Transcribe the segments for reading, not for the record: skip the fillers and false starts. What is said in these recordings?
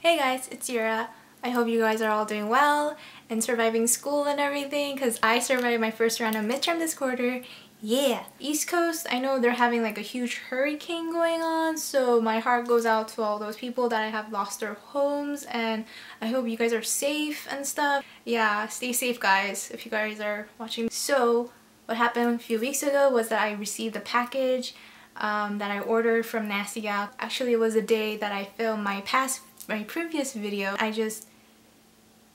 Hey guys, it's Yura. I hope you guys are all doing well and surviving school and everything, because I survived my first round of midterm this quarter. Yeah! East Coast, I know they're having like a huge hurricane going on, so my heart goes out to all those people that have lost their homes, and I hope you guys are safe and stuff. Yeah, stay safe guys if you guys are watching. So what happened a few weeks ago was that I received a package that I ordered from NastyGal. Actually, it was the day that I filmed my previous video. I just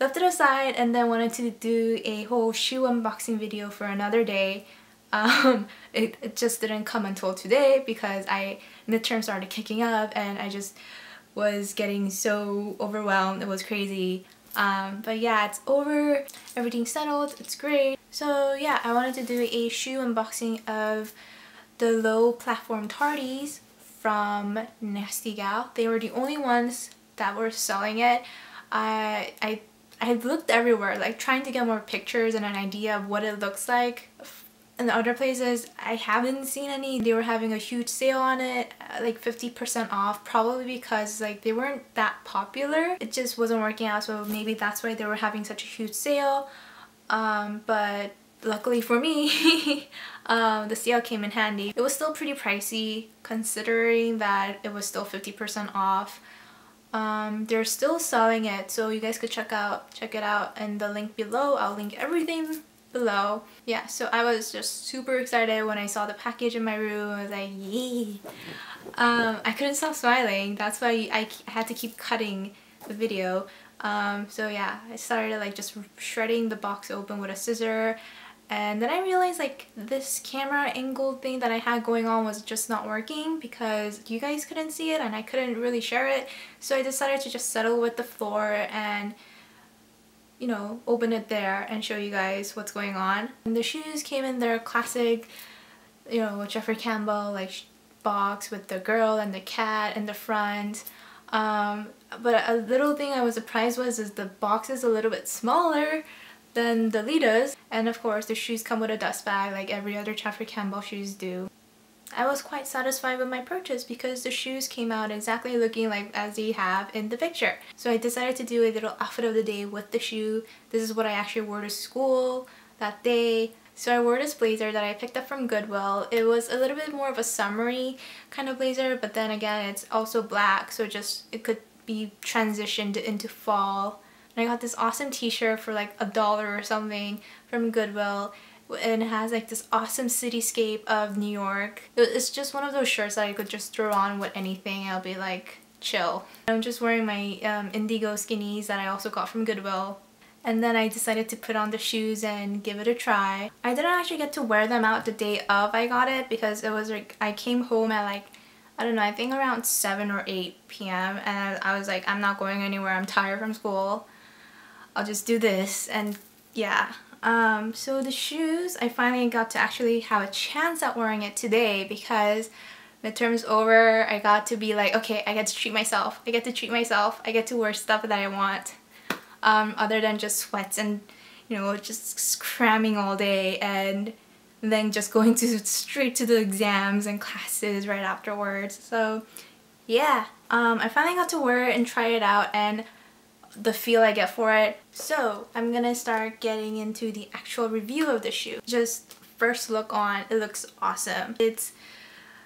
left it aside and then wanted to do a whole shoe unboxing video for another day. It just didn't come until today because midterm started kicking up and I just was getting so overwhelmed. It was crazy. But yeah, it's over. Everything's settled. It's great. So yeah, I wanted to do a shoe unboxing of the low platform Tardys from NastyGal. They were the only ones that were selling it. I looked everywhere, like trying to get more pictures and an idea of what it looks like. In the other places, I haven't seen any. They were having a huge sale on it, like 50% off, probably because like they weren't that popular. It just wasn't working out, so maybe that's why they were having such a huge sale. But luckily for me, the sale came in handy. It was still pretty pricey considering that it was still 50% off. They're still selling it, so you guys could check it out in the link below. I'll link everything below. Yeah, so I was just super excited when I saw the package in my room. I was like, yay! I couldn't stop smiling. That's why I had to keep cutting the video. So yeah, I started like just shredding the box open with a scissor, and then I realized like this camera angle thing that I had going on was just not working because you guys couldn't see it and I couldn't really share it. So I decided to just settle with the floor and, you know, open it there and show you guys what's going on. And the shoes came in their classic, you know, Jeffrey Campbell like box with the girl and the cat in the front. But a little thing I was surprised is the box is a little bit smaller than the Litas, and of course the shoes come with a dust bag like every other Jeffrey Campbell shoes do. I was quite satisfied with my purchase because the shoes came out exactly looking like as they have in the picture. So I decided to do a little outfit of the day with the shoe. This is what I actually wore to school that day. So I wore this blazer that I picked up from Goodwill. It was a little bit more of a summery kind of blazer, but then again it's also black, so it could be transitioned into fall. And I got this awesome t-shirt for like $1 or something from Goodwill, and it has like this awesome cityscape of New York. It's just one of those shirts that I could just throw on with anything and I'll be like chill. I'm just wearing my Indigo skinnies that I also got from Goodwill. And then I decided to put on the shoes and give it a try. I didn't actually get to wear them out the day of I got it because it was like I came home at like, I don't know, I think around 7 or 8 p.m. and I was like, I'm not going anywhere, I'm tired from school. I'll just do this, and yeah. So the shoes, I finally got to actually have a chance at wearing it today because midterm's over. I got to be like, okay, I get to treat myself. I get to wear stuff that I want. Other than just sweats and, you know, just cramming all day and then just going straight to the exams and classes right afterwards. So yeah, I finally got to wear it and try it out and the feel I get for it. So I'm gonna start getting into the actual review of the shoe. Just first look on, it looks awesome. It's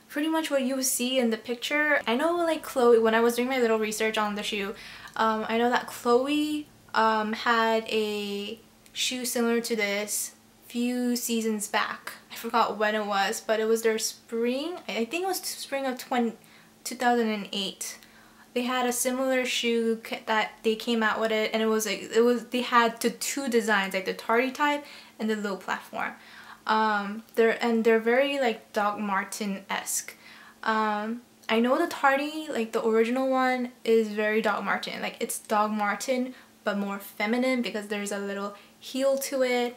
pretty much what you would see in the picture. I know like Chloe, when I was doing my little research on the shoe, I know that Chloe had a shoe similar to this few seasons back. I forgot when it was, but it was their spring, I think it was spring of 2008. They had a similar shoe that they came out with it, and they had the two designs, like the Tardy type and the low platform. They're very like Doc Marten-esque. I know the Tardy, like the original one, is very Doc Marten. Like it's Doc Marten but more feminine because there's a little heel to it.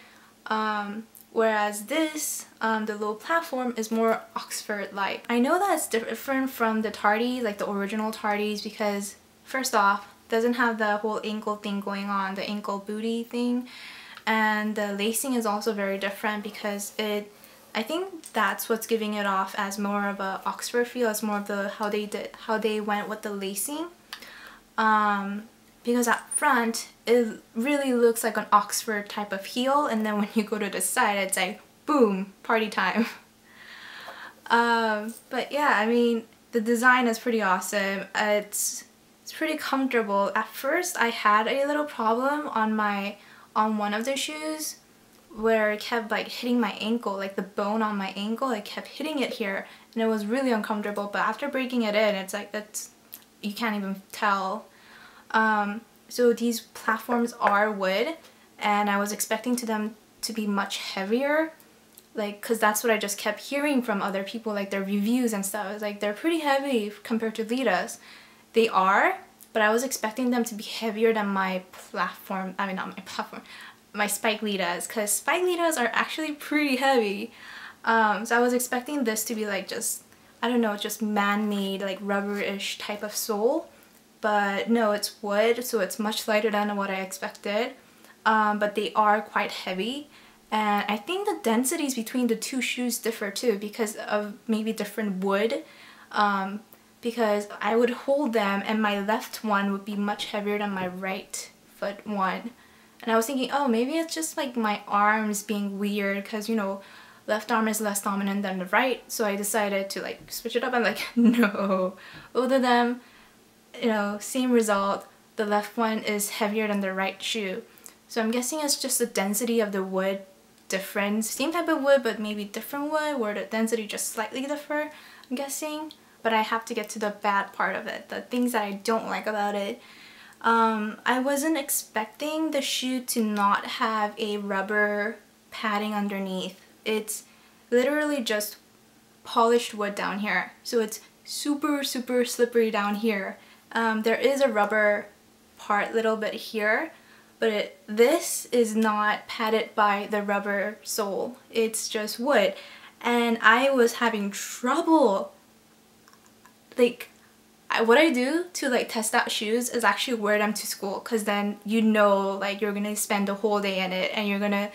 Whereas this, the low platform, is more Oxford-like. I know that it's different from the Tardy, like the original Tardys, because first off, it doesn't have the whole ankle thing going on, the ankle booty thing. And the lacing is also very different because I think that's what's giving it off as more of a Oxford feel, as more of how they went with the lacing. because at front it really looks like an Oxford type of heel, and then when you go to the side it's like boom, party time. But yeah, I mean, the design is pretty awesome. It's pretty comfortable. At first I had a little problem on one of the shoes where it kept like hitting my ankle, like the bone on my ankle, it kept hitting it here and it was really uncomfortable, but after breaking it in, it's like you can't even tell. So these platforms are wood, and I was expecting them to be much heavier, like, cause that's what I just kept hearing from other people, like their reviews and stuff. It's like they're pretty heavy compared to Lita's. They are, but I was expecting them to be heavier than my platform. I mean, not my platform, my Spike Litas, cause Spike Litas are actually pretty heavy. So I was expecting this to be like just, I don't know, just man-made, like rubber-ish type of sole. But no, it's wood, so it's much lighter than what I expected. But they are quite heavy. And I think the densities between the two shoes differ too because of maybe different wood. Because I would hold them and my left one would be much heavier than my right foot one. And I was thinking, oh, maybe it's just like my arms being weird because, you know, left arm is less dominant than the right. So I decided to like switch it up. I'm like, no, both of them, you know, same result. The left one is heavier than the right shoe. So I'm guessing it's just the density of the wood difference. Same type of wood, but maybe different wood where the density just slightly differ, I'm guessing. But I have to get to the bad part of it, the things that I don't like about it. I wasn't expecting the shoe to not have a rubber padding underneath. It's literally just polished wood down here. So it's super, super slippery down here. There is a rubber part little bit here, but this is not padded by the rubber sole. It's just wood. And I was having trouble. Like, what I do to like test out shoes is actually wear them to school, because then you know like you're gonna spend the whole day in it and you're gonna,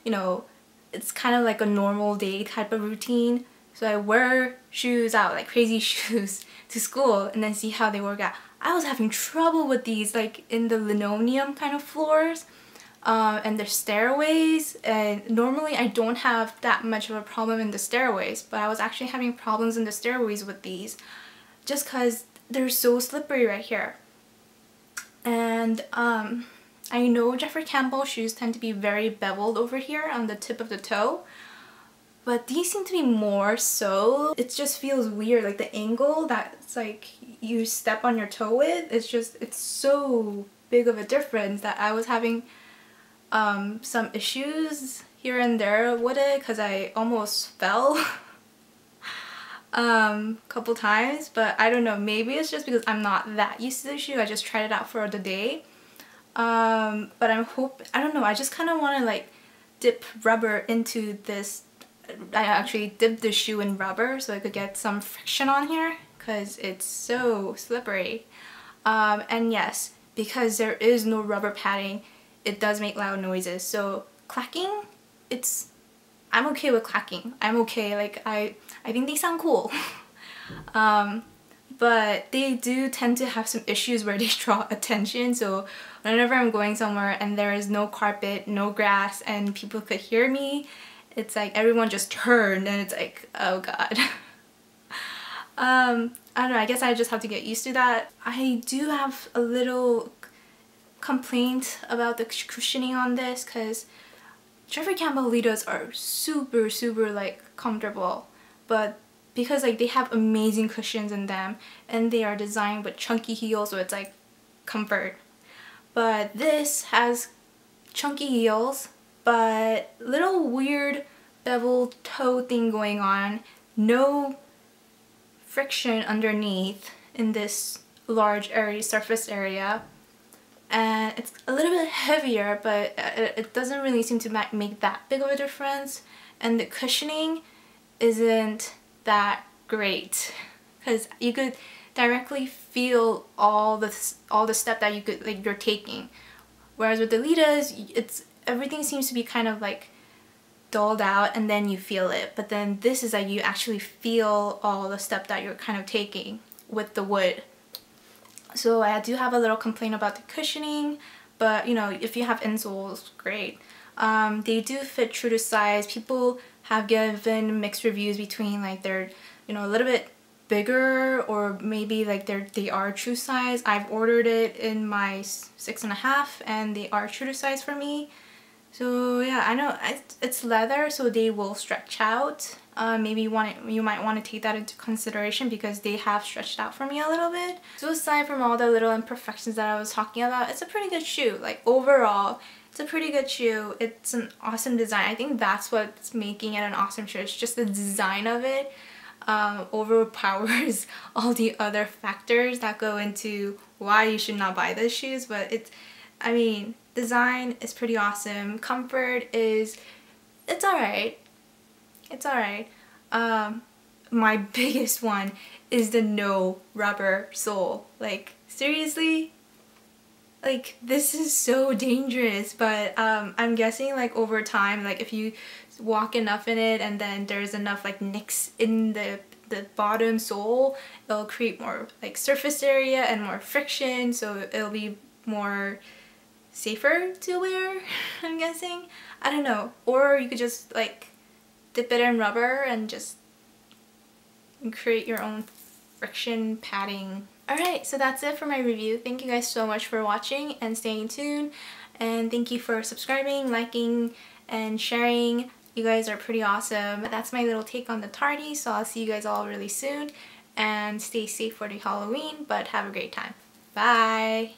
you know, it's kind of like a normal day type of routine. So I wear shoes out, like crazy shoes, to school and then see how they work out. I was having trouble with these like in the linoleum kind of floors and the stairways, and normally I don't have that much of a problem in the stairways, but I was actually having problems in the stairways with these just because they're so slippery right here. And I know Jeffrey Campbell shoes tend to be very beveled over here on the tip of the toe, but these seem to be more so. It just feels weird, like the angle that's like you step on your toe with, it's so big of a difference that I was having some issues here and there with it because I almost fell couple times, but I don't know, maybe it's just because I'm not that used to the shoe. I just tried it out for the day. But I don't know, I just kind of want to like dip rubber into this. I actually dipped the shoe in rubber so I could get some friction on here because it's so slippery. And yes, because there is no rubber padding, it does make loud noises. So clacking, I'm okay with clacking. I'm okay, like I think they sound cool. But they do tend to have some issues where they draw attention. So whenever I'm going somewhere and there is no carpet, no grass, and people could hear me, it's like everyone just turned and it's like, oh god. I don't know, I guess I just have to get used to that. I do have a little complaint about the cushioning on this because Jeffrey Campbell Litas are super, super like comfortable, but because like they have amazing cushions in them and they are designed with chunky heels, so it's like comfort. But this has chunky heels, but little weird bevel toe thing going on, no friction underneath in this large area, surface area. And it's a little bit heavier, but it doesn't really seem to make that big of a difference. And the cushioning isn't that great because you could directly feel all the step that you're taking. Whereas with the Litas, everything seems to be kind of like dulled out and then you feel it. But then this is like you actually feel all the step that you're kind of taking with the wood. So I do have a little complaint about the cushioning, but you know, if you have insoles, great. They do fit true to size. People have given mixed reviews between like they're, you know, a little bit bigger or maybe like they are true size. I've ordered it in my 6.5 and they are true to size for me. So yeah, I know it's leather, so they will stretch out. Maybe you might want to take that into consideration because they have stretched out for me a little bit. So aside from all the little imperfections that I was talking about, it's a pretty good shoe. Like overall, it's a pretty good shoe. It's an awesome design. I think that's what's making it an awesome shoe. It's just the design of it overpowers all the other factors that go into why you should not buy those shoes. But I mean, design is pretty awesome. Comfort is, it's alright. It's alright. My biggest one is the no rubber sole. Like, seriously? Like, this is so dangerous, but I'm guessing like over time, like if you walk enough in it and then there's enough like nicks in the bottom sole, it'll create more like surface area and more friction, so it'll be more safer to wear, I'm guessing. I don't know. Or you could just like dip it in rubber and just create your own friction padding. Alright, so that's it for my review. Thank you guys so much for watching and staying tuned. And thank you for subscribing, liking, and sharing. You guys are pretty awesome. That's my little take on the Tardy, so I'll see you guys all really soon. And stay safe for the Halloween, but have a great time. Bye!